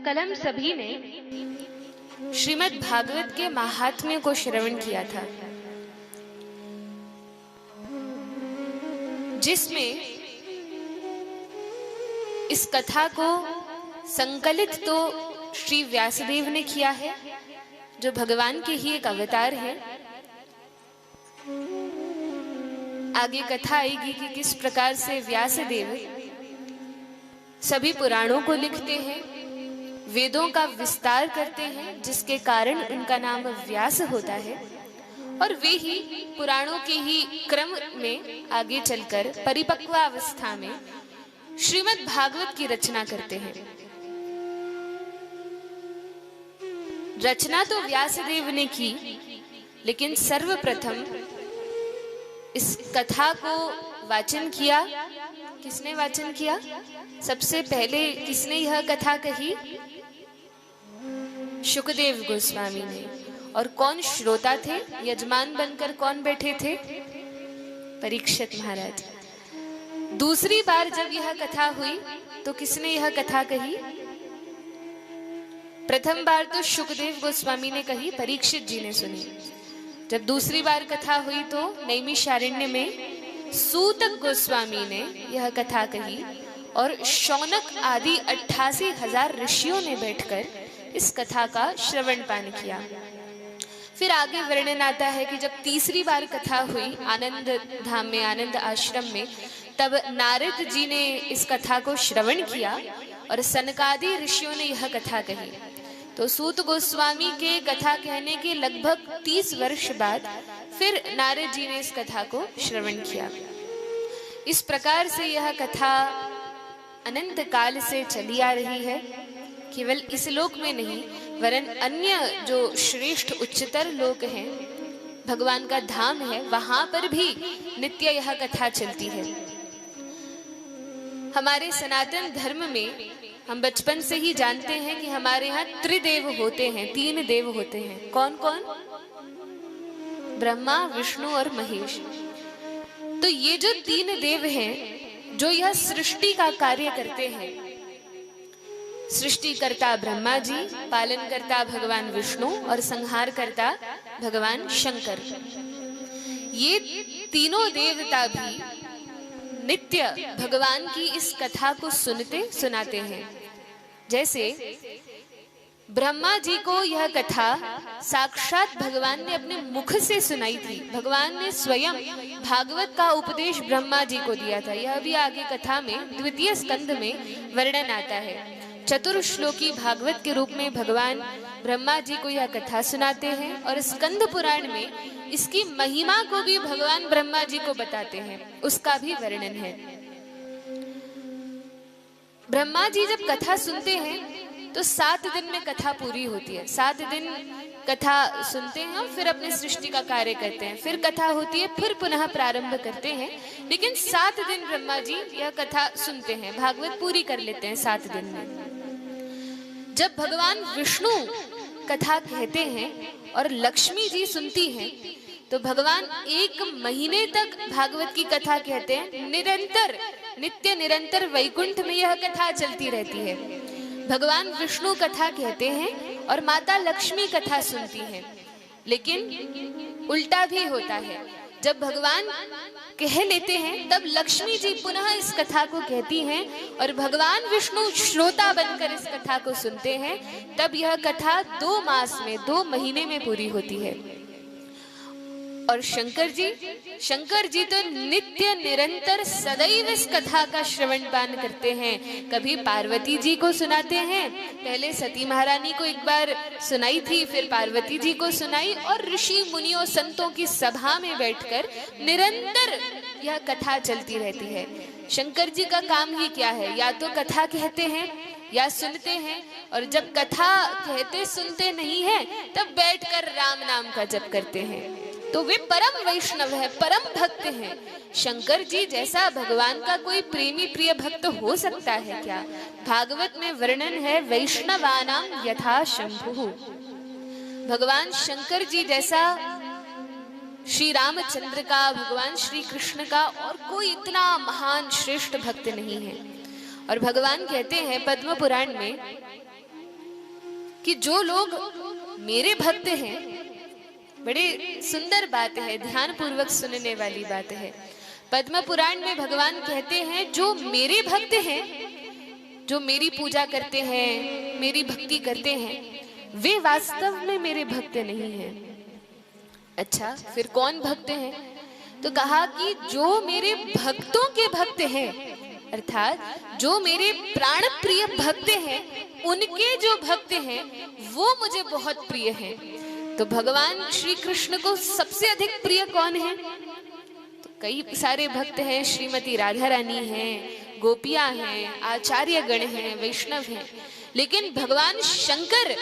कल हम सभी ने श्रीमद् भागवत के महात्म्य को श्रवण किया था, जिसमें इस कथा को संकलित तो श्री व्यासदेव ने किया है, जो भगवान के ही एक अवतार है। आगे कथा आएगी कि किस प्रकार से व्यासदेव सभी पुराणों को लिखते हैं, वेदों का विस्तार करते हैं, जिसके कारण उनका नाम व्यास होता है, और वे ही पुराणों के ही क्रम में आगे चलकर परिपक्व अवस्था में श्रीमद् भागवत की रचना करते हैं। रचना तो व्यासदेव ने की, लेकिन सर्वप्रथम इस कथा को वाचन किया। किसने वाचन किया? सबसे पहले किसने यह कथा कही? शुकदेव गोस्वामी ने। और कौन श्रोता थे? यजमान बनकर कौन बैठे थे? परीक्षित महाराज। दूसरी बार जब यह कथा हुई तो किसने यह कथा कही? प्रथम बार तो शुकदेव गोस्वामी ने कही, परीक्षित जी ने सुनी। जब दूसरी बार कथा हुई तो नैमिषारण्य में सूतक गोस्वामी ने यह कथा कही, और शौनक आदि 88,000 ऋषियों ने बैठकर इस कथा का श्रवण पान किया। फिर आगे वर्णन आता है कि जब तीसरी बार कथा हुई आनंद धाम में, आनंद आश्रम में, तब नारद जी ने इस कथा को श्रवण किया और सनकादि ऋषियों ने यह कथा कही। तो सूत गोस्वामी के कथा कहने के लगभग 30 वर्ष बाद फिर नारद जी ने इस कथा को श्रवण किया। इस प्रकार से यह कथा अनंत काल से चली आ रही है। केवल इस लोक में नहीं, वरन अन्य जो श्रेष्ठ उच्चतर लोक हैं, भगवान का धाम है, वहां पर भी नित्य यह कथा चलती है। हमारे सनातन धर्म में हम बचपन से ही जानते हैं कि हमारे यहाँ त्रिदेव होते हैं, 3 देव होते हैं। कौन कौन? ब्रह्मा, विष्णु और महेश। तो ये जो 3 देव हैं, जो यह सृष्टि का कार्य करते हैं, सृष्टिकर्ता ब्रह्मा जी, पालनकर्ता भगवान विष्णु और संहारकर्ता भगवान शंकर, ये तीनों देवता भी नित्य भगवान की इस कथा को सुनते सुनाते हैं। जैसे ब्रह्मा जी को यह कथा साक्षात भगवान ने अपने मुख से सुनाई थी। भगवान ने स्वयं भागवत का उपदेश ब्रह्मा जी को दिया था। यह भी आगे कथा में द्वितीय स्कंध में वर्णन आता है। चतुर्श्लोकी भागवत के रूप में भगवान ब्रह्मा जी को यह कथा सुनाते हैं, और स्कंद पुराण में इसकी महिमा को भी भगवान ब्रह्मा जी को बताते हैं, उसका भी वर्णन है। ब्रह्मा जी जब कथा सुनते हैं तो 7 दिन में कथा पूरी होती है। 7 दिन कथा सुनते हैं और फिर अपने सृष्टि का कार्य करते हैं, फिर कथा होती है, फिर पुनः प्रारंभ करते हैं। लेकिन 7 दिन ब्रह्मा जी यह कथा सुनते हैं, भागवत पूरी कर लेते हैं 7 दिन में। जब भगवान विष्णु कथा कहते हैं और लक्ष्मी जी सुनती हैं, तो भगवान 1 महीने तक भागवत की कथा कहते हैं। निरंतर, नित्य निरंतर वैकुंठ में यह कथा चलती रहती है। भगवान विष्णु कथा कहते हैं और माता लक्ष्मी कथा सुनती हैं। लेकिन उल्टा भी होता है, जब भगवान कह लेते हैं तब लक्ष्मी जी पुनः इस कथा को कहती हैं, और भगवान विष्णु श्रोता बनकर इस कथा को सुनते हैं। तब यह कथा 2 मास में, 2 महीने में पूरी होती है। और शंकर जी तो नित्य निरंतर सदैव इस कथा का श्रवण पान करते हैं। कभी पार्वती जी को सुनाते हैं, पहले सती महारानी को एक बार सुनाई थी, फिर पार्वती जी को सुनाई, और ऋषि मुनियों संतों की सभा में बैठकर निरंतर यह कथा चलती रहती है। शंकर जी का काम ही क्या है? या तो कथा कहते हैं या सुनते हैं, और जब कथा कहते सुनते नहीं है तब बैठकर राम नाम का जप करते हैं। तो वे परम वैष्णव है, परम भक्त हैं। शंकर जी जैसा भगवान का कोई प्रेमी प्रिय भक्त हो सकता है क्या? भागवत में वर्णन है, वैष्णवानां यथा शंभु। भगवान शंकर जी जैसा श्री रामचंद्र का, भगवान श्री कृष्ण का और कोई इतना महान श्रेष्ठ भक्त नहीं है। और भगवान कहते हैं पद्म पुराण में कि जो लोग मेरे भक्त हैं, बड़े सुंदर बात है, ध्यान पूर्वक सुनने वाली बात है। पद्म पुराण में भगवान कहते हैं जो मेरे भक्त हैं, जो मेरी पूजा करते हैं, मेरी भक्ति करते हैं, वे वास्तव में मेरे भक्त नहीं हैं। अच्छा, फिर कौन भक्त हैं? तो कहा कि जो मेरे भक्तों के भक्त हैं, अर्थात जो मेरे प्राण प्रिय भक्त हैं, उनके जो भक्त हैं वो मुझे बहुत प्रिय हैं। तो भगवान श्री कृष्ण को सबसे अधिक प्रिय कौन है? तो कई सारे भक्त हैं, श्रीमती राधा रानी हैं, गोपियां हैं, आचार्य गण हैं, वैष्णव हैं, लेकिन भगवान शंकर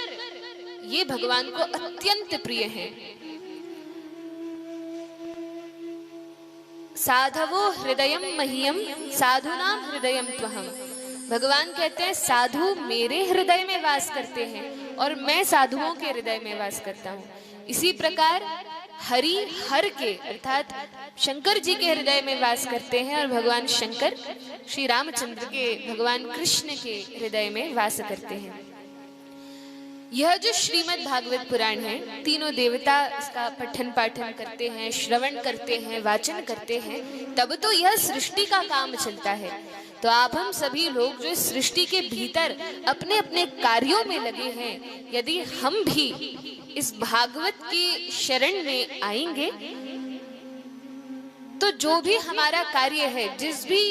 ये भगवान को अत्यंत प्रिय हैं। साधवो हृदयम मह्यम साधुनाम हृदयम त्वहम। भगवान कहते हैं साधु मेरे हृदय में वास करते हैं और मैं साधुओं के हृदय में वास करता हूँ। इसी प्रकार हरि हर के अर्थात शंकर जी के हृदय में वास करते हैं और भगवान शंकर श्री रामचंद्र के, भगवान कृष्ण के हृदय में वास करते हैं। यह जो श्रीमद् भागवत पुराण है, तीनों देवता इसका पठन पाठन करते हैं, श्रवण करते हैं, वाचन करते हैं, तब तो यह सृष्टि का काम चलता है। तो आप हम सभी लोग जो इस सृष्टि के भीतर अपने अपने कार्यों में लगे हैं, यदि हम भी इस भागवत की शरण में आएंगे तो जो भी हमारा कार्य है, जिस भी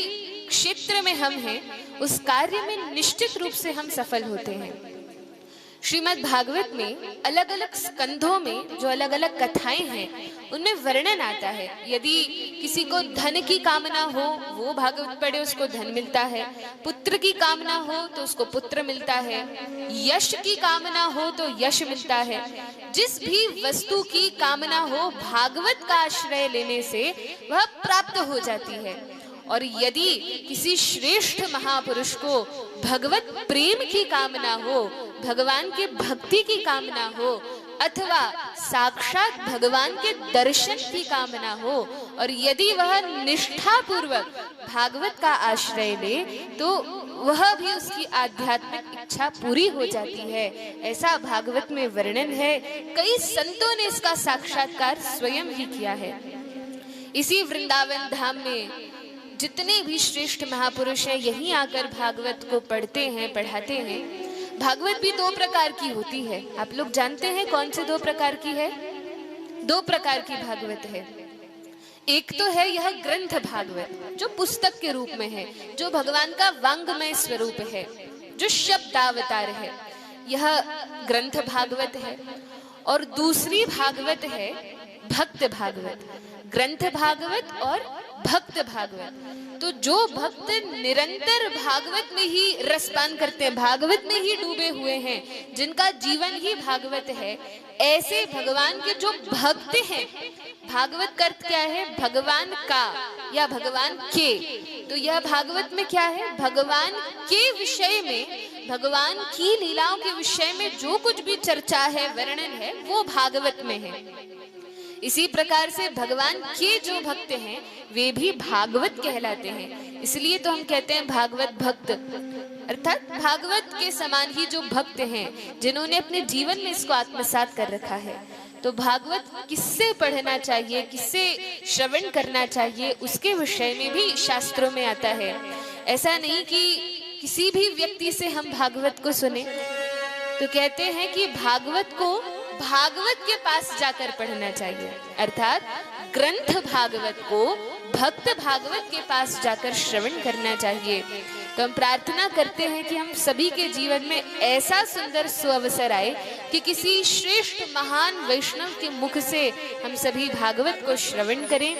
क्षेत्र में हम हैं, उस कार्य में निश्चित रूप से हम सफल होते हैं। श्रीमद् भागवत में अलग अलग स्कंधों में जो अलग अलग कथाएं हैं, उनमें वर्णन आता है। यदि किसी को धन की कामना हो, वो भागवत पढ़े, उसको धन मिलता है। पुत्र की कामना हो तो उसको पुत्र मिलता है। यश की कामना हो तो यश मिलता है। जिस भी वस्तु की कामना हो, भागवत का आश्रय लेने से वह प्राप्त हो जाती है। और यदि किसी श्रेष्ठ महापुरुष को भगवत प्रेम की कामना हो, भगवान के भक्ति की कामना हो, अथवा साक्षात भगवान के दर्शन की कामना हो, और यदि वह निष्ठा पूर्वक भागवत का आश्रय ले, तो वह भी उसकी आध्यात्मिक इच्छा पूरी हो जाती है। ऐसा भागवत में वर्णन है। कई संतों ने इसका साक्षात्कार स्वयं ही किया है। इसी वृंदावन धाम में जितने भी श्रेष्ठ महापुरुष हैं, यहीं आकर भागवत को पढ़ते हैं, पढ़ाते हैं। भागवत भी दो प्रकार की होती है। आप लोग जानते हैं कौन से दो प्रकार की है? दो प्रकार की भागवत है। एक तो है यह ग्रंथ भागवत, जो पुस्तक के रूप में है, जो भगवान का वांग्मय स्वरूप है, जो शब्दावतार है, यह ग्रंथ भागवत है। और दूसरी भागवत है भक्त भागवत, ग्रंथ भागवत और भक्त भागवत। तो जो भक्त निरंतर भागवत में ही रसपान करते हैं, भागवत में ही डूबे हुए हैं, जिनका जीवन ही भागवत है, ऐसे भगवान के जो भक्त हैं, भागवत का अर्थ क्या है? भगवान का या भगवान के। तो यह भागवत में क्या है? भगवान के विषय में, भगवान की लीलाओं के विषय में जो कुछ भी चर्चा है, वर्णन है, वो भागवत में है। इसी प्रकार से भगवान के जो भक्त हैं, वे भी भागवत कहलाते हैं। इसलिए तो हम कहते हैं भागवत भक्त, अर्थात भागवत के समान ही जो भक्त हैं, जिन्होंने अपने जीवन में इसको आत्मसात कर रखा है। तो भागवत किससे पढ़ना चाहिए, किससे श्रवण करना चाहिए, उसके विषय में भी शास्त्रों में आता है। ऐसा नहीं कि किसी भी व्यक्ति से हम भागवत को सुने। तो कहते हैं कि भागवत को भागवत के पास जाकर पढ़ना चाहिए, अर्थात ग्रंथ भागवत को भक्त भागवत के पास जाकर श्रवण करना चाहिए। तो हम प्रार्थना करते हैं कि हम सभी के जीवन में ऐसा सुंदर सुअवसर आए कि किसी श्रेष्ठ महान वैष्णव के मुख से हम सभी भागवत को श्रवण करें।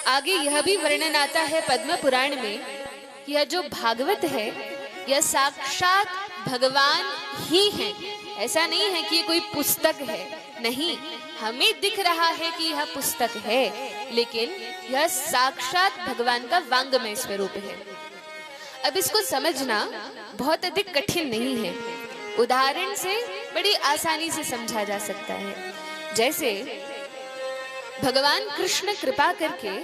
आगे यह भी वर्णन आता है पद्म पुराण में, यह जो भागवत है यह साक्षात भगवान ही है। ऐसा नहीं है कि ये कोई पुस्तक है, नहीं, हमें दिख रहा है कि यह पुस्तक है, लेकिन यह साक्षात भगवान का वांग्मय स्वरूप है। अब इसको समझना बहुत अधिक कठिन नहीं है, उदाहरण से बड़ी आसानी से समझा जा सकता है। जैसे भगवान कृष्ण कृपा करके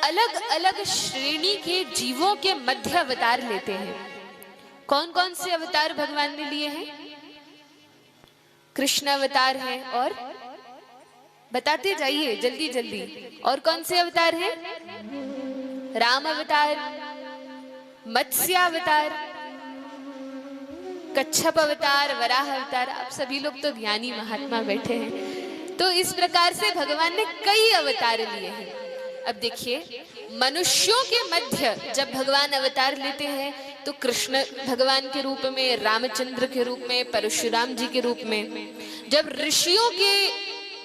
अलग अलग श्रेणी के जीवों के मध्य अवतार लेते हैं। कौन कौन से अवतार भगवान ने लिए हैं? कृष्ण अवतार है, और बताते जाइए जल्दी जल्दी, और कौन से अवतार हैं? राम अवतार, मत्स्य अवतार, कच्छप अवतार, वराह अवतार। आप सभी लोग तो ज्ञानी महात्मा बैठे हैं, तो इस प्रकार से भगवान ने कई अवतार लिए हैं। अब देखिए, मनुष्यों के मध्य जब भगवान अवतार लेते हैं तो कृष्ण भगवान के रूप में, रामचंद्र के रूप में, परशुराम जी के रूप में। जब ऋषियों के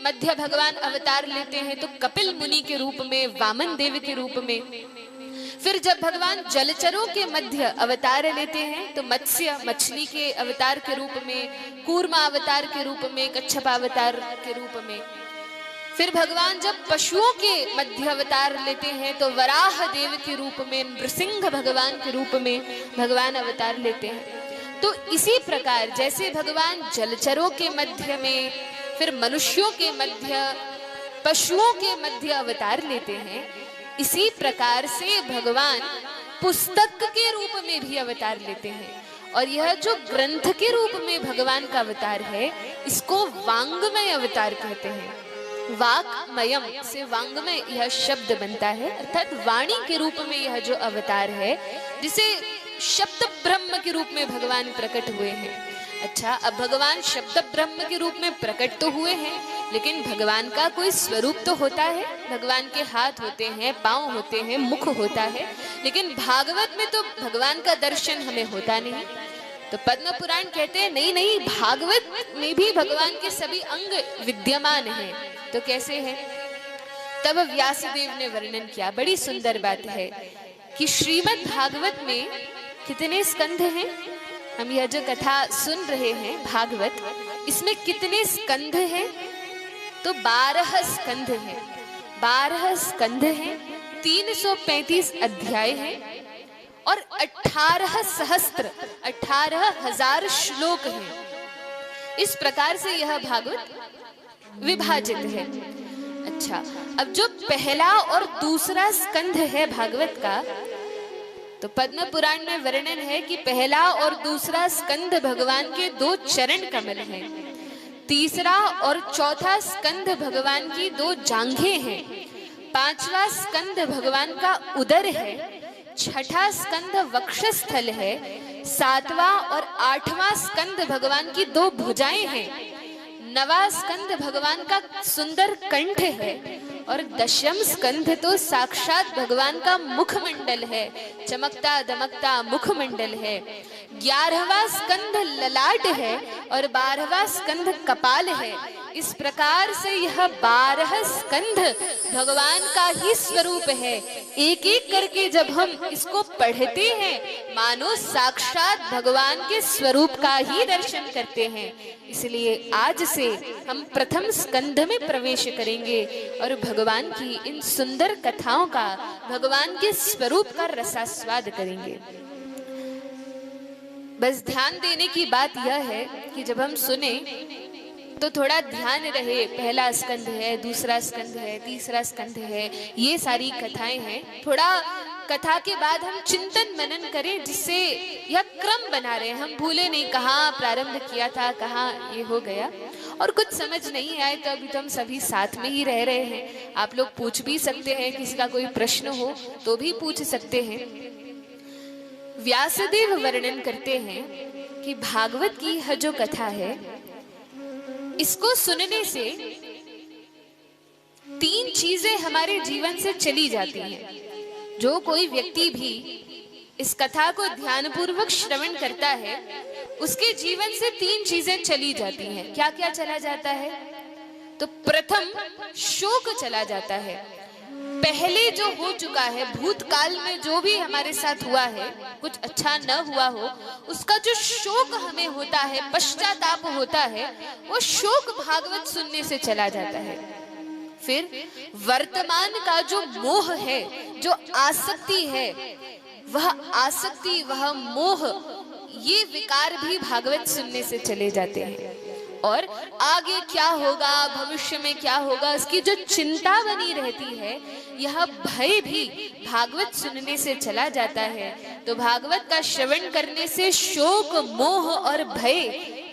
मध्य भगवान अवतार लेते हैं तो कपिल मुनि के रूप में, वामन देव के रूप में। फिर जब भगवान जलचरों के मध्य अवतार लेते हैं तो मत्स्य, मछली के अवतार के रूप में, कूर्मा अवतार के रूप में, कच्छप अवतार के रूप में। फिर भगवान जब पशुओं के मध्य अवतार लेते हैं तो वराह देव के रूप में, नृसिंह भगवान के रूप में भगवान अवतार लेते हैं। तो इसी प्रकार जैसे भगवान जलचरों के मध्य में, फिर मनुष्यों के मध्य, पशुओं के मध्य अवतार लेते हैं, इसी प्रकार से भगवान पुस्तक के रूप में भी अवतार लेते हैं। और यह जो ग्रंथ के रूप में भगवान का अवतार है, इसको वांग्मय अवतार कहते हैं। वाक्मयम से वांग्मय यह शब्द बनता है, अर्थात वाणी के रूप में यह जो अवतार है, जिसे शब्द ब्रह्म के रूप में भगवान प्रकट हुए हैं। अच्छा, अब भगवान शब्द ब्रह्म के रूप में प्रकट तो हुए हैं, लेकिन भगवान का कोई स्वरूप तो होता है। भगवान के हाथ होते हैं, पांव होते हैं, मुख होता है, लेकिन भागवत में तो भगवान का दर्शन हमें होता नहीं। तो पद्म पुराण कहते हैं नहीं नहीं, भागवत में भी भगवान के सभी अंग विद्यमान हैं। तो कैसे है? तब व्यासदेव ने वर्णन किया, बड़ी सुंदर बात है कि श्रीमद् भागवत में कितने स्कंध हैं? हम यह जो कथा सुन रहे हैं भागवत, इसमें कितने स्कंध हैं? तो 12 स्कंध हैं। 12 स्कंध हैं, 335 अध्याय हैं और 18 सहस्त्र 18,000 श्लोक हैं। इस प्रकार से यह भागवत विभाजित है। अच्छा, अब जो पहला और दूसरा स्कंध है भागवत का, तो पद्म पुराण में वर्णन है कि पहला और दूसरा स्कंध भगवान के 2 चरण कमल हैं। तीसरा और चौथा स्कंध भगवान की 2 जांघें हैं। 5वां स्कंध भगवान का उदर है। 6ठा स्कंध वक्षस्थल है। 7वां और 8वां स्कंध भगवान की 2 भुजाएं हैं। 9वां स्कंध भगवान का सुंदर कंठ है और 10वां स्कंध तो साक्षात भगवान का मुखमंडल है, चमकता दमकता मुखमंडल है। 11वां स्कंध ललाट है और 12वां स्कंध कपाल है। इस प्रकार से यह 12 स्कंध भगवान का ही स्वरूप है। एक एक करके जब हम इसको पढ़ते हैं, मानो साक्षात भगवान के स्वरूप का ही दर्शन करते हैं। इसलिए आज से हम प्रथम स्कंध में प्रवेश करेंगे और भगवान की इन सुंदर कथाओं का, भगवान के स्वरूप का रसास्वाद करेंगे। बस ध्यान देने की बात यह है कि जब हम सुने तो थोड़ा ध्यान रहे, पहला स्कंध है, दूसरा स्कंध है, तीसरा स्कंध है, ये सारी कथाएं हैं। थोड़ा कथा के बाद हम चिंतन मनन करें, जिससे यह क्रम बना रहे, हम भूले नहीं कहाँ प्रारंभ किया था, कहाँ ये हो गया। और कुछ समझ नहीं आए तो अभी तो हम सभी साथ में ही रह रहे हैं। आप लोग पूछ भी सकते हैं, किसी का कोई प्रश्न हो तो भी पूछ सकते हैं। व्यासदेव वर्णन करते हैं कि भागवत की यह जो कथा है, इसको सुनने से 3 चीजें हमारे जीवन से चली जाती हैं। जो कोई व्यक्ति भी इस कथा को ध्यानपूर्वक श्रवण करता है, उसके जीवन से 3 चीजें चली जाती हैं। क्या क्या चला जाता है? तो प्रथम शोक चला जाता है। पहले जो हो चुका है, भूतकाल में जो भी हमारे साथ हुआ है, कुछ अच्छा न हुआ हो, उसका जो शोक हमें होता है, पश्चाताप होता है, वो शोक भागवत सुनने से चला जाता है। फिर वर्तमान का जो मोह है, जो आसक्ति है, वह आसक्ति, वह मोह, ये विकार भी भागवत सुनने से चले जाते हैं। और आगे क्या होगा, भविष्य में क्या होगा, उसकी जो चिंता बनी रहती है, यह भय भी भागवत सुनने से चला जाता है। तो भागवत का श्रवण करने से शोक, मोह और भय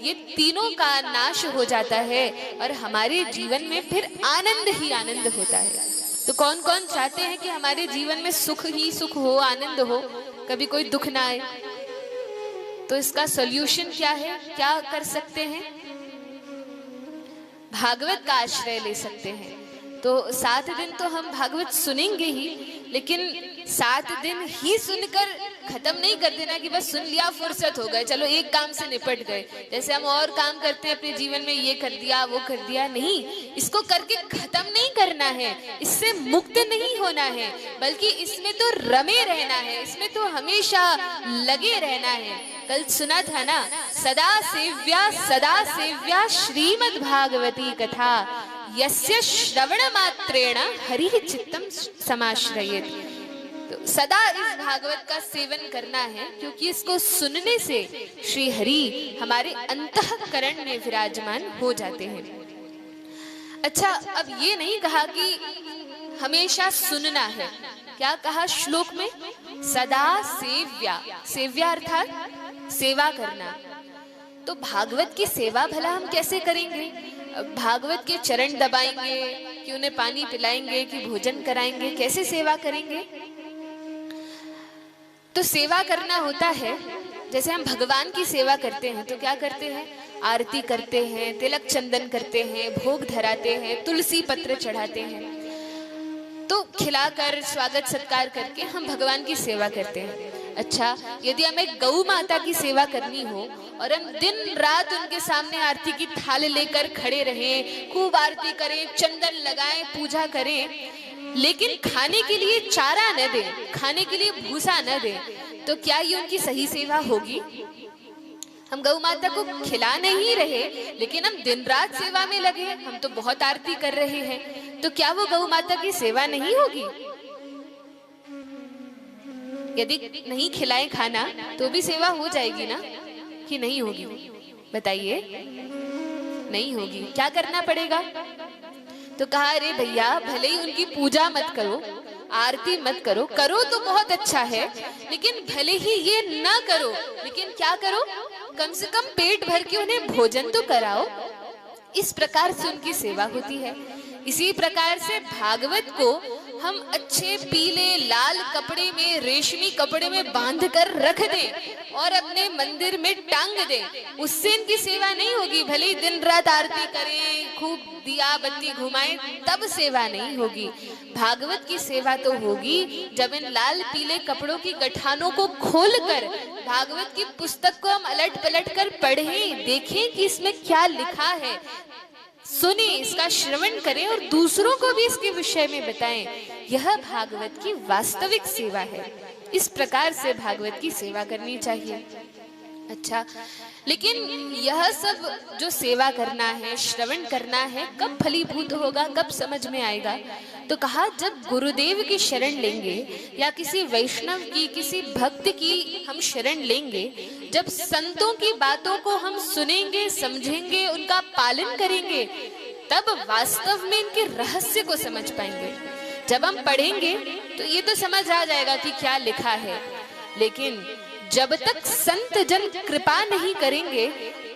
ये तीनों का नाश हो जाता है और हमारे जीवन में फिर आनंद ही आनंद होता है। तो कौन कौन चाहते हैं कि हमारे जीवन में सुख ही सुख हो, आनंद हो, कभी कोई दुख ना आए? तो इसका सॉल्यूशन क्या है, क्या कर सकते हैं? भागवत का आश्रय ले सकते हैं। तो 7 दिन तो हम भागवत सुनेंगे ही, लेकिन 7 दिन ही सुनकर खत्म नहीं कर देना कि बस सुन लिया, फुर्सत हो गए, चलो एक काम से निपट गए। जैसे हम और काम करते हैं अपने जीवन में, ये कर दिया वो कर दिया, नहीं, इसको करके खत्म नहीं करना है, इससे मुक्त नहीं होना है, बल्कि इसमें तो रमे रहना है, इसमें तो हमेशा लगे रहना है। कल सुना था ना, सदा सेव्या श्रीमद् भागवती कथा यस्य श्रवण मात्रेण हरि चित्तम समाश्रयेत्। तो सदा इस भागवत का सेवन करना है, क्योंकि इसको सुनने से श्री हरि हमारे अंतःकरण में विराजमान हो जाते हैं। अच्छा, अब ये नहीं कहा कि हमेशा सुनना है, क्या कहा श्लोक में? सदा सेव्या, सेव्या अर्थात सेवा करना। तो भागवत की सेवा भला हम कैसे करेंगे? भागवत के चरण दबाएंगे कि उन्हें पानी पिलाएंगे कि भोजन कराएंगे, कैसे सेवा करेंगे? तो सेवा करना होता है, जैसे हम भगवान की सेवा करते हैं तो क्या करते हैं? आरती करते हैं, तिलक चंदन करते हैं, भोग धराते हैं, तुलसी पत्र चढ़ाते हैं। तो खिलाकर स्वागत सत्कार करके हम भगवान की सेवा करते हैं। अच्छा, यदि हमें गौ माता की सेवा करनी हो और हम दिन रात उनके सामने आरती की थाल लेकर खड़े रहें, खूब आरती करें, चंदन लगाएं, पूजा करें, लेकिन खाने के लिए चारा न दें, खाने के लिए भूसा न दें, तो क्या ये उनकी सही सेवा होगी? हम गौ माता को खिला नहीं रहे, लेकिन हम दिन रात सेवा में लगे, हम तो बहुत आरती कर रहे हैं, तो क्या वो गौ माता की सेवा नहीं होगी? यदि नहीं खिलाएं खाना तो भी सेवा हो जाएगी ना, कि नहीं होगी? बताइए, नहीं होगी। क्या करना पड़ेगा? तो कहा, अरे भैया, भले ही उनकी पूजा मत करो, आरती मत करो, करो तो बहुत अच्छा है, लेकिन भले ही ये ना करो, लेकिन क्या करो? कम से कम पेट भर के उन्हें भोजन तो कराओ। इस प्रकार से उनकी सेवा होती है। इसी प्रकार से भागवत को हम अच्छे पीले लाल कपड़े में, रेशमी कपड़े में बांध कर रख दें और अपने मंदिर में टांग दें, उससे इनकी सेवा नहीं होगी। भले ही दिन रात आरती करें, खूब दिया बत्ती घुमाएं, तब सेवा नहीं होगी। भागवत की सेवा तो होगी जब इन लाल पीले कपड़ों की गठानों को खोलकर भागवत की पुस्तक को हम अलट पलट कर पढ़ें, देखें कि इसमें क्या लिखा है, सुने, इसका श्रवण करें और दूसरों को भी इसके विषय में बताएं। यह भागवत की वास्तविक सेवा है। इस प्रकार से भागवत की सेवा करनी चाहिए। अच्छा, लेकिन यह सब जो सेवा करना है, श्रवण करना है, कब फलीभूत होगा, कब समझ में आएगा? तो कहा, जब गुरुदेव की शरण लेंगे या किसी वैष्णव की, किसी भक्त की हम शरण लेंगे, जब संतों की बातों को हम सुनेंगे, समझेंगे, उनका पालन करेंगे, तब वास्तव में इनके रहस्य को समझ पाएंगे। जब हम पढ़ेंगे तो ये तो समझ आ जाएगा कि क्या लिखा है, लेकिन जब तक संत जन कृपा नहीं करेंगे,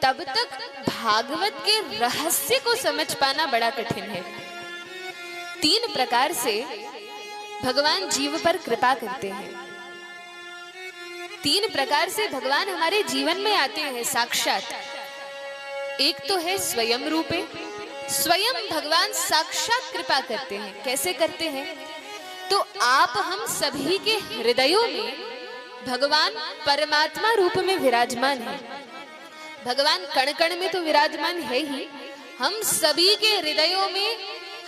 तब तक भागवत के रहस्य को समझ पाना बड़ा कठिन है। 3 प्रकार से भगवान जीव पर कृपा करते हैं। 3 प्रकार से भगवान हमारे जीवन में आते हैं साक्षात। एक तो है स्वयं रूपे, स्वयं भगवान साक्षात कृपा करते हैं। कैसे करते हैं? तो आप हम सभी के हृदयों में भगवान परमात्मा रूप में विराजमान है। भगवान कण कण में तो विराजमान है ही, हम सभी के हृदयों में,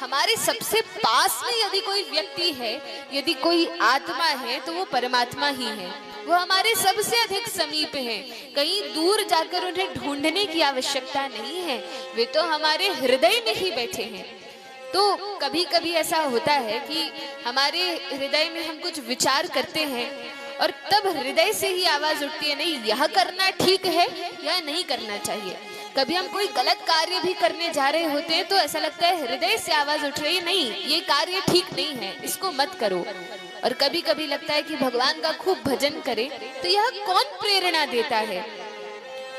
हमारे सबसे पास में यदि कोई व्यक्ति है, यदि कोई आत्मा है, तो वो परमात्मा ही है। वो हमारे सबसे अधिक समीप हैं। कहीं दूर जाकर उन्हें ढूंढने की आवश्यकता नहीं है, वे तो हमारे हृदय में ही बैठे हैं। तो कभी कभी ऐसा होता है कि हमारे हृदय में हम कुछ विचार करते हैं और तब हृदय से ही आवाज उठती है, नहीं, यह करना ठीक है या नहीं करना चाहिए। कभी हम कोई गलत कार्य भी करने जा रहे होते हैं तो ऐसा लगता है, हृदय से आवाज उठ रही, नहीं ये कार्य ठीक नहीं है, इसको मत करो। और कभी कभी लगता है कि भगवान का खूब भजन करें, तो यह कौन प्रेरणा देता है?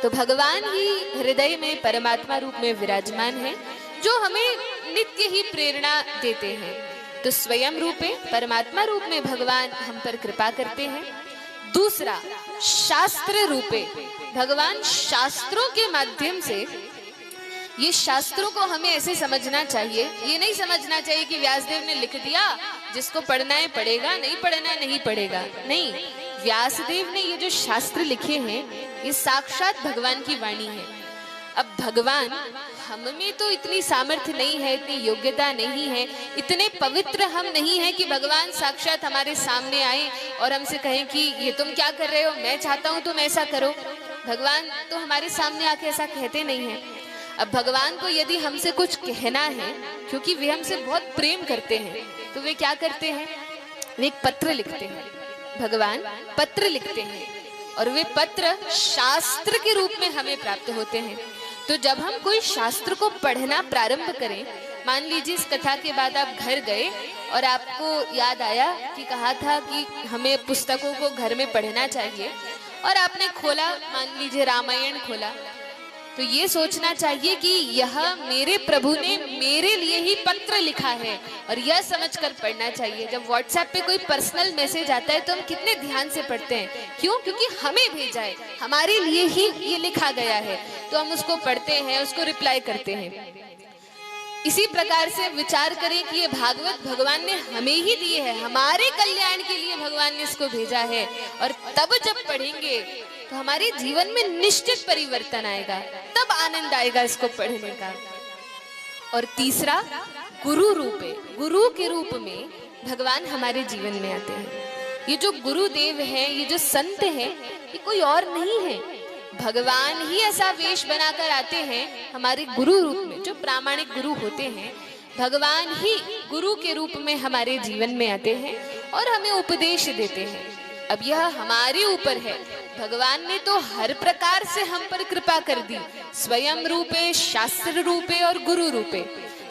तो भगवान ही हृदय में परमात्मा रूप में विराजमान है, जो हमें नित्य ही प्रेरणा देते हैं। तो स्वयं रूपे परमात्मा रूप में भगवान हम पर कृपा करते हैं। दूसरा, शास्त्र रूपे भगवान शास्त्रों के माध्यम से, ये शास्त्रों को हमें ऐसे समझना चाहिए, ये नहीं समझना चाहिए कि व्यासदेव ने लिख दिया, जिसको पढ़ना है पढ़ेगा, नहीं पढ़ना है नहीं पढ़ेगा। नहीं, व्यासदेव ने ये जो शास्त्र लिखे हैं, ये साक्षात भगवान की वाणी है। अब भगवान, हम में तो इतनी सामर्थ्य नहीं है, इतनी योग्यता नहीं है, इतने पवित्र हम नहीं है कि भगवान साक्षात हमारे सामने आए और हमसे कहें कि ये तुम क्या कर रहे हो, मैं चाहता हूं तुम ऐसा करो। भगवान तो हमारे सामने आके ऐसा कहते नहीं है। अब भगवान को यदि हमसे कुछ कहना है, क्योंकि वे हमसे बहुत प्रेम करते हैं, तो वे क्या करते हैं? वे एक पत्र लिखते हैं। भगवान पत्र लिखते हैं और वे पत्र शास्त्र के रूप में हमें प्राप्त होते हैं। तो जब हम कोई शास्त्र को पढ़ना प्रारंभ करें, मान लीजिए इस कथा के बाद आप घर गए और आपको याद आया कि कहा था कि हमें पुस्तकों को घर में पढ़ना चाहिए, और आपने खोला, मान लीजिए रामायण खोला, तो ये सोचना चाहिए कि यह मेरे प्रभु ने मेरे लिए ही पत्र लिखा है, और यह समझकर पढ़ना चाहिए। जब व्हाट्सएप पे कोई पर्सनल मैसेज आता है तो हम कितने ध्यान से पढ़ते हैं, क्यों? क्योंकि हमें भेजा है, हमारे लिए ही ये लिखा गया है, तो हम उसको पढ़ते हैं, उसको रिप्लाई करते हैं। इसी प्रकार से विचार करें कि ये भागवत भगवान ने हमें ही दिए है, हमारे कल्याण के लिए भगवान ने इसको भेजा है, और तब जब पढ़ेंगे तो हमारे जीवन में निश्चित परिवर्तन आएगा, तब आनंद आएगा इसको पढ़ने का। और तीसरा, गुरु रूपे, गुरु के रूप में भगवान हमारे जीवन में आते हैं। ये जो गुरुदेव हैं, ये जो संत हैं, ये कोई और नहीं है, भगवान ही ऐसा वेश बनाकर आते हैं हमारे गुरु रूप में। जो प्रामाणिक गुरु होते हैं, भगवान ही गुरु के रूप में हमारे जीवन में आते हैं और हमें उपदेश देते हैं। अब यह हमारे ऊपर है, भगवान ने तो हर प्रकार से हम पर कृपा कर दी, स्वयं रूपे, शास्त्र रूपे और गुरु रूपे,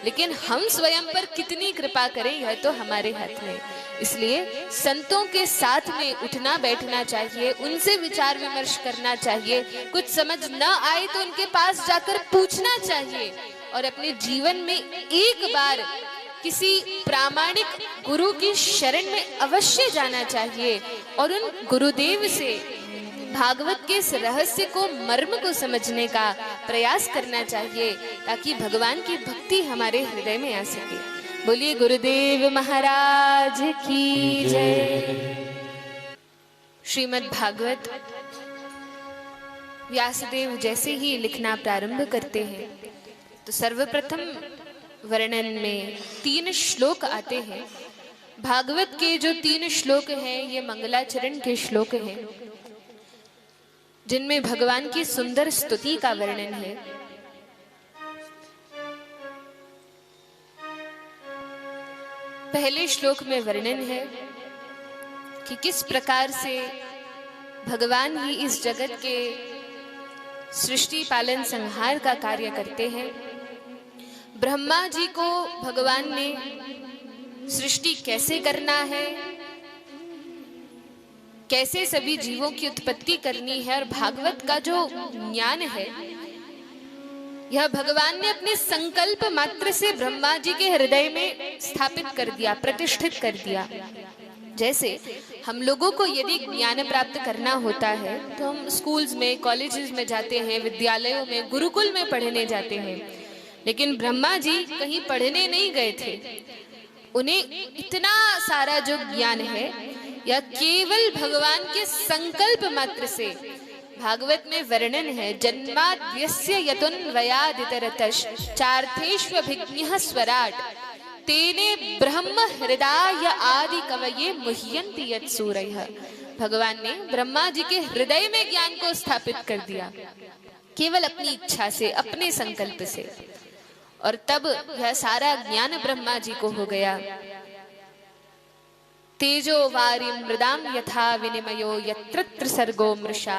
लेकिन हम स्वयं पर कितनी कृपा करें यह तो हमारे हाथ में। इसलिए संतों के साथ में उठना बैठना चाहिए, उनसे विचार विमर्श करना चाहिए, कुछ समझ न आए तो उनके पास जाकर पूछना चाहिए, और अपने जीवन में एक बार किसी प्रामाणिक गुरु की शरण में अवश्य जाना चाहिए और उन गुरुदेव से भागवत के इस रहस्य को, मर्म को समझने का प्रयास करना चाहिए, ताकि भगवान की भक्ति हमारे हृदय में आ सके। बोलिए गुरुदेव महाराज की जय। श्रीमद् भागवत व्यासदेव जैसे ही लिखना प्रारंभ करते हैं तो सर्वप्रथम वर्णन में 3 श्लोक आते हैं। भागवत के जो 3 श्लोक हैं, ये मंगलाचरण के श्लोक हैं, जिनमें भगवान की सुंदर स्तुति का वर्णन है। पहले श्लोक में वर्णन है कि किस प्रकार से भगवान ही इस जगत के सृष्टि पालन संहार का कार्य करते हैं। ब्रह्मा जी को भगवान ने सृष्टि कैसे करना है, कैसे सभी जीवों की उत्पत्ति करनी है, और भागवत का जो ज्ञान है यह भगवान ने अपने संकल्प मात्र से ब्रह्मा जी के हृदय में स्थापित कर दिया, प्रतिष्ठित कर दिया। जैसे हम लोगों को यदि ज्ञान प्राप्त करना होता है तो हम स्कूल्स में, कॉलेजेस में जाते हैं, विद्यालयों में, गुरुकुल में पढ़ने जाते हैं, लेकिन ब्रह्मा जी कहीं पढ़ने नहीं गए थे। उन्हें इतना सारा जो ज्ञान है यह केवल भगवान के संकल्प मात्र से, भागवत में वर्णन है, जन्माद्यस्य यतुन्वयादितरतश् चार्थेष्वभिज्ञः स्वराट् तेने ब्रह्म हृदय आदि कवये मुह्यन्ति यत्सूरयः। भगवान ने ब्रह्मा जी के हृदय में ज्ञान को स्थापित कर दिया, केवल अपनी इच्छा से, अपने संकल्प से, और तब यह सारा ज्ञान ब्रह्मा जी को हो गया। तेजो वारिं मृदां यथा विनिमयो यत्र सर्गो मृषा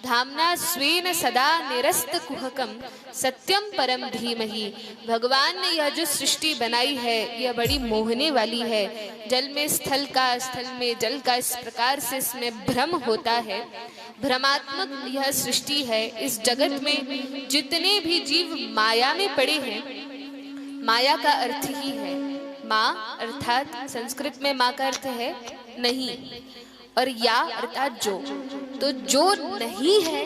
धामना स्वेन सदा निरस्त कुहकम सत्यम परम धीमहि। भगवान ने यह जो सृष्टि बनाई है यह बड़ी मोहने वाली है। जल में स्थल का, स्थल में जल का, इस प्रकार से इसमें भ्रम होता है। भ्रमात्मक यह सृष्टि है। इस जगत में जितने भी जीव माया में पड़े हैं, माया का अर्थ ही है माँ, अर्थात संस्कृत में माँ का अर्थ है नहीं, और या अर्थात जो। तो जो नहीं है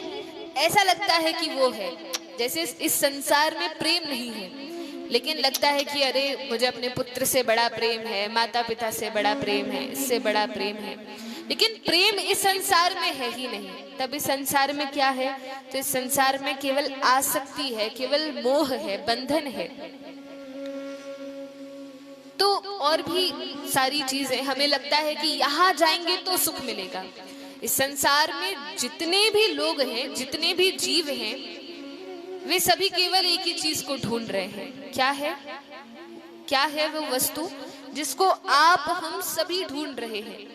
ऐसा लगता है कि वो है। जैसे इस संसार में प्रेम नहीं है, लेकिन लगता है कि अरे मुझे अपने पुत्र से बड़ा प्रेम है, माता पिता से बड़ा प्रेम है, इससे बड़ा प्रेम है। लेकिन प्रेम इस संसार में है ही नहीं। तब इस संसार में क्या है? तो इस संसार में केवल आसक्ति है, केवल मोह है, बंधन है। तो और भी सारी चीजें, हमें लगता है कि यहाँ जाएंगे तो सुख मिलेगा। इस संसार में जितने भी लोग हैं, जितने भी जीव हैं, वे सभी केवल एक ही चीज को ढूंढ रहे हैं। क्या है? क्या है वो वस्तु जिसको आप हम सभी ढूंढ रहे हैं?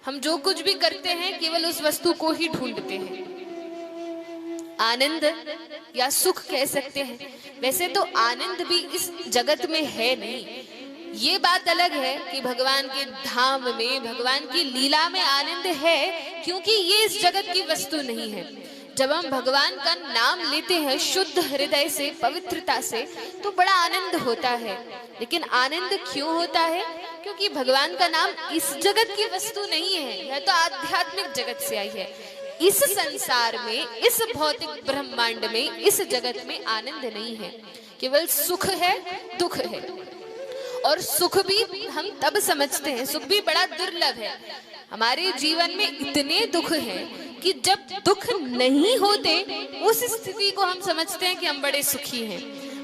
हम जो कुछ भी करते हैं केवल उस वस्तु को ही ढूंढते हैं। आनंद या सुख कह सकते हैं। वैसे तो आनंद भी इस जगत में है नहीं। ये बात अलग है कि भगवान के धाम में, भगवान की लीला में आनंद है, क्योंकि ये इस जगत की वस्तु नहीं है। जब हम भगवान का नाम लेते हैं शुद्ध हृदय से, पवित्रता से, तो बड़ा आनंद होता है। लेकिन आनंद क्यों होता है? क्योंकि भगवान का नाम इस जगत की वस्तु नहीं है, यह तो आध्यात्मिक जगत से आई है। इस संसार में, इस भौतिक ब्रह्मांड में, इस जगत में आनंद नहीं है, केवल सुख है, दुख है। और सुख भी हम तब समझते हैं, सुख भी बड़ा दुर्लभ है। हमारे जीवन में इतने दुख हैं कि जब दुख नहीं होते उस स्थिति को हम समझते हैं कि हम बड़े सुखी हैं।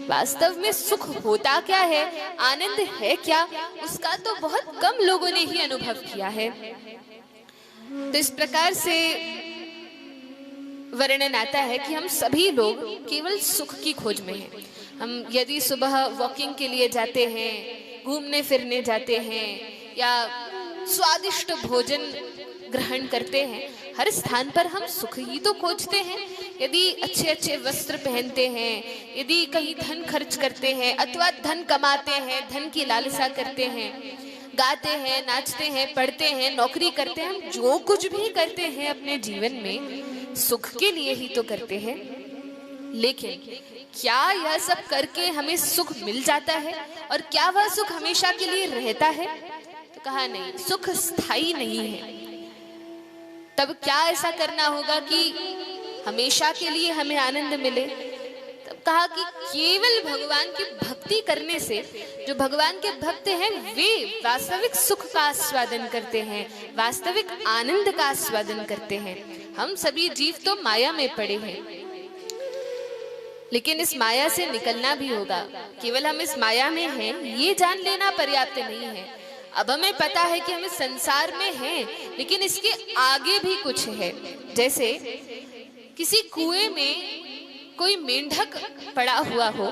वास्तव में सुख होता क्या है, आनंद है क्या, उसका तो बहुत कम लोगों ने ही अनुभव किया है। तो इस प्रकार से वर्णन आता है कि हम सभी लोग केवल सुख की खोज में हैं। हम यदि सुबह वॉकिंग के लिए जाते हैं, घूमने फिरने जाते हैं, या स्वादिष्ट भोजन ग्रहण करते हैं, हर स्थान पर हम सुख ही तो खोजते हैं। यदि अच्छे अच्छे वस्त्र पहनते हैं, यदि कहीं धन खर्च करते हैं अथवा धन कमाते हैं, धन की लालसा करते हैं, गाते हैं, नाचते हैं, पढ़ते हैं, नौकरी करते हैं, हम जो कुछ भी करते हैं अपने जीवन में सुख के लिए ही तो करते हैं। लेकिन क्या यह सब करके हमें सुख मिल जाता है? और क्या वह सुख हमेशा के लिए रहता है? तो कहा नहीं, सुख स्थायी नहीं है। तब क्या ऐसा करना होगा कि हमेशा के लिए हमें आनंद मिले? तब कहा कि केवल भगवान की भक्ति करने से, जो भगवान के भक्त हैं वे वास्तविक सुख का आस्वादन करते हैं, वास्तविक आनंद का आस्वादन करते हैं। हम सभी जीव तो माया में पड़े हैं, लेकिन इस माया से निकलना भी होगा। केवल हम इस माया में हैं ये जान लेना पर्याप्त नहीं है। अब हमें पता है कि हम इस संसार में हैं, लेकिन इसके आगे भी कुछ है। जैसे किसी कुएं में कोई मेंढक पड़ा हुआ हो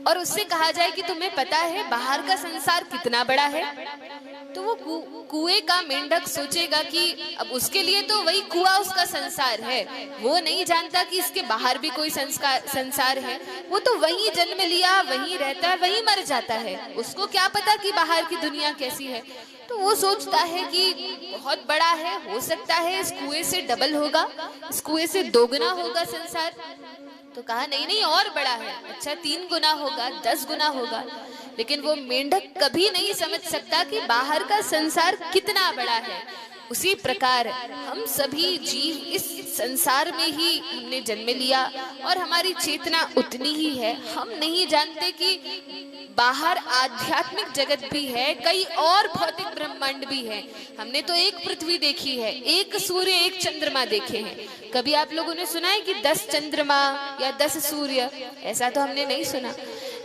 और उससे कहा जाए कि तुम्हें पता है बाहर का संसार कितना बड़ा है, तो वो कुएं का मेंढक सोचेगा कि अब उसके लिए तो वही कुआं उसका संसार है। वो नहीं जानता कि इसके बाहर भी कोई संसार है। वो तो वहीं जन्म लिया, वहीं रहता है, वहीं मर जाता है। उसको क्या पता कि बाहर की दुनिया कैसी है। तो वो सोचता है कि बहुत बड़ा है, हो सकता है इस कुएं से डबल होगा, इस कुएं से दोगुना होगा संसार। तो कहा नहीं नहीं, और बड़ा है, अच्छा 3 गुना होगा, 10 गुना होगा। लेकिन वो मेंढक कभी नहीं समझ सकता कि बाहर का संसार कितना बड़ा है। उसी प्रकार हम सभी जीव इस संसार में ही हमने जन्म लिया और हमारी चेतना उतनी ही है। हम नहीं जानते कि बाहर आध्यात्मिक जगत भी है, कई और भौतिक ब्रह्मांड भी है। हमने तो एक पृथ्वी देखी है, एक सूर्य, एक चंद्रमा देखे हैं। कभी आप लोगों ने सुना है कि 10 चंद्रमा या 10 सूर्य? ऐसा तो हमने नहीं सुना।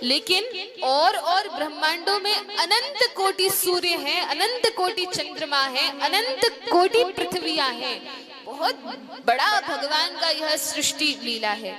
लेकिन और ब्रह्मांडों में अनंत कोटि सूर्य हैं, अनंत कोटि चंद्रमा हैं, अनंत कोटि पृथ्वियां हैं। बहुत बड़ा भगवान का यह सृष्टि लीला है।